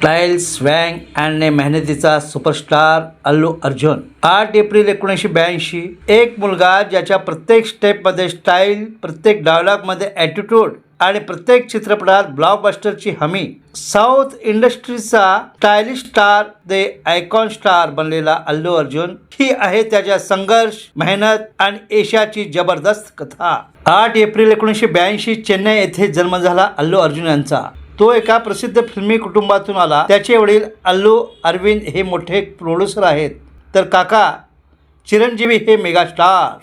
Style स्वँग आणि मेहनतीचा superstar Allu Arjun 8 April 1982 एक मुलगा ज्याच्या प्रत्येक स्टेपमध्ये स्टाईल, प्रत्येक डायलॉगमध्ये ॲटिट्यूड आणि प्रत्येक चित्रपटात ब्लॉकबस्टरची हमी, साऊथ इंडस्ट्रीचा stylish star, the icon star बनलेला अल्लू अर्जुन ही आहे त्याच्या संघर्ष, मेहनत आणि यशाची जबरदस्त कथा. 8 एप्रिल 1982 चेन्नई येथे जन्म झाला अल्लू अर्जुन यांचा. तो एका प्रसिद्ध फिल्मी कुटुंबातून आला. त्याचे वडील अल्लू अरविंद हे मोठे प्रोड्युसर आहेत, तर काका चिरंजीवी हे मेगास्टार.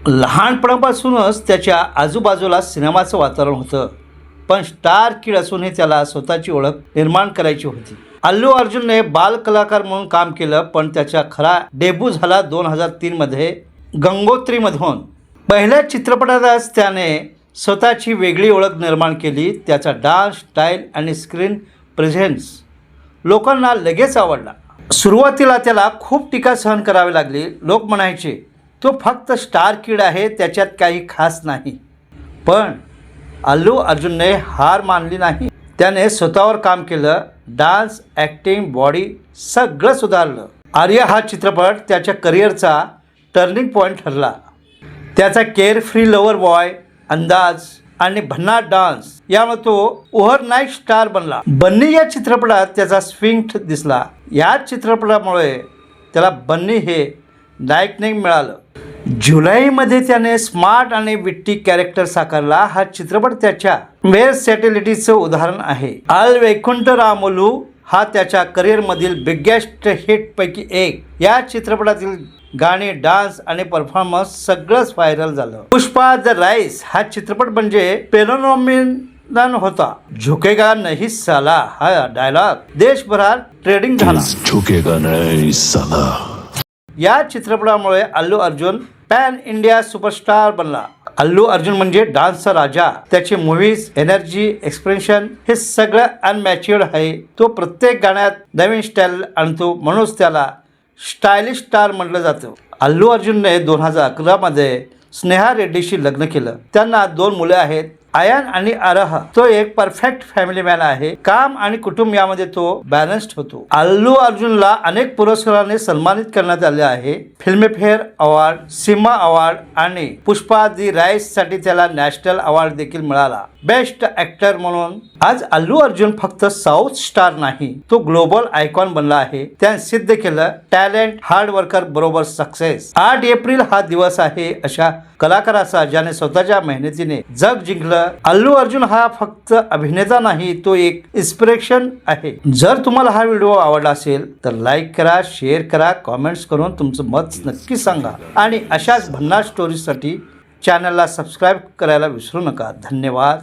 लहानपणापासूनच त्याच्या आजूबाजूला सिनेमाचं वातावरण होतं, पण स्टार किड असूनही त्याला स्वतःची ओळख निर्माण करायची होती. अल्लू अर्जुनने बाल कलाकार म्हणून काम केलं, पण त्याचा खरा डेब्यू झाला 2003 मध्ये गंगोत्रीमधून. पहिल्या चित्रपटातच त्याने स्वतःची वेगळी ओळख निर्माण केली. त्याचा डान्स, स्टाईल आणि स्क्रीन प्रेझेन्स लोकांना लगेच आवडला. सुरुवातीला त्याला खूप टीका सहन करावी लागली. लोक म्हणायचे तो फक्त स्टार किड आहे, त्याच्यात काही खास नाही. पण अल्लू अर्जुनने हार मानली नाही. त्याने स्वतःवर काम केलं. डान्स, ॲक्टिंग, बॉडी सगळं सुधारलं. आर्या हा चित्रपट त्याच्या करिअरचा टर्निंग पॉईंट ठरला. त्याचा केअरफ्री लव्हर बॉय, अंदाज आणि भन्नाट डान्स यामुळे तो ओव्हरनाईट स्टार बनला. बन्नी या चित्रपटात त्याचा स्विंग दिसला. या चित्रपटामुळे त्याला बन्नी हे नायकनेम मिळालं. जुलैमध्ये त्याने स्मार्ट आणि विट्टी कॅरेक्टर साकारला. हा चित्रपट त्याच्या व्हर्सॅटिलिटीचं उदाहरण आहे. आल वैकुंठ रामोलू हा त्याच्या करिअरमधील बिगेस्ट हिटपैकी एक. या चित्रपटातील गाणी, डान्स आणि परफॉर्मन्स सगळंच व्हायरल झालं. पुष्पा द राईस हा चित्रपट म्हणजे फेनॉमेनल होता. झुकेगा नहीं साला हा डायलॉग देशभरात ट्रेंडिंग झाला. झुकेगा नहीं साला या चित्रपटामुळे Allu Arjun pan India superstar बनला. अल्लू अर्जुन म्हणजे डान्सचा राजा. त्याचे मूव्हीज, एनर्जी, एक्सप्रेशन हे सगळं अनमॅच्युअर्ड आहे. तो प्रत्येक गाण्यात नवीन स्टाईल आणतो, म्हणूनच त्याला स्टायलिश स्टार म्हटलं जातं. अल्लू अर्जुनने 2011 मध्ये स्नेहा रेड्डीशी लग्न केलं. त्यांना 2 मुले आहेत, आयन आणि आरह. तो एक परफेक्ट फॅमिली मॅन आहे. काम आणि कुटुंब यामध्ये तो बॅलन्स्ड होतो. अल्लू अर्जुनला अनेक पुरस्काराने सन्मानित करण्यात आले आहे. फिल्मफेअर अवॉर्ड, सिम्हा अवॉर्ड आणि पुष्पा दी राईस साठी त्याला नॅशनल अवॉर्ड देखील मिळाला. बेस्ट ॲक्टर म्हणून आज अल्लू अर्जुन फक्त साऊथ स्टार नाही, तो ग्लोबल आयकॉन बनला आहे. त्याने सिद्ध केलं टॅलेंट, हार्ड वर्कर बरोबर सक्सेस. 8 एप्रिल हा दिवस आहे अशा कलाकाराचा ज्याने स्वतःच्या मेहनतीने जग जिंकलं. अल्लू अर्जुन हा फक्त अभिनेता नाही, तो एक इन्स्पिरेशन आहे. जर तुम्हाला हा व्हिडिओ आवडला असेल तर लाईक करा, शेअर करा, कॉमेंट्स करून तुमचं मत नक्की सांगा आणि अशाच भन्नाट स्टोरीजसाठी चॅनलला सबस्क्राईब करायला विसरू नका. धन्यवाद.